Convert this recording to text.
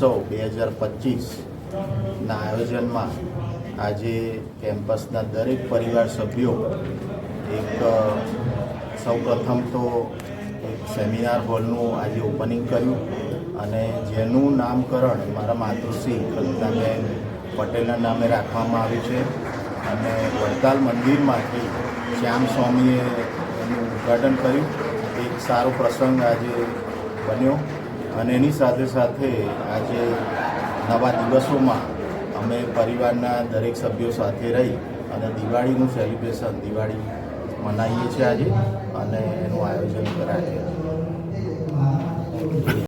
ઉત્સવ 2025ના આયોજનમાં આજે કેમ્પસના દરેક પરિવાર સભ્યો સૌપ્રથમ તો એક સેમિનાર હોલનું આજે ઓપનિંગ કર્યું અને જેનું નામકરણ મારા માતૃશ્રી કલ્પનાબેન પટેલના નામે રાખવામાં આવ્યું છે અને વડતાલ મંદિરમાંથી શ્યામ સ્વામીએ એનું ઉદ્ઘાટન કર્યું. એક સારો પ્રસંગ આજે બન્યો અને એની સાથે સાથે આજે નવા દિવસોમાં અમે પરિવારના દરેક સભ્યો સાથે રહી અને દિવાળીનું સેલિબ્રેશન દિવાળી મનાવીએ છીએ આજે અને એનું આયોજન કરાય.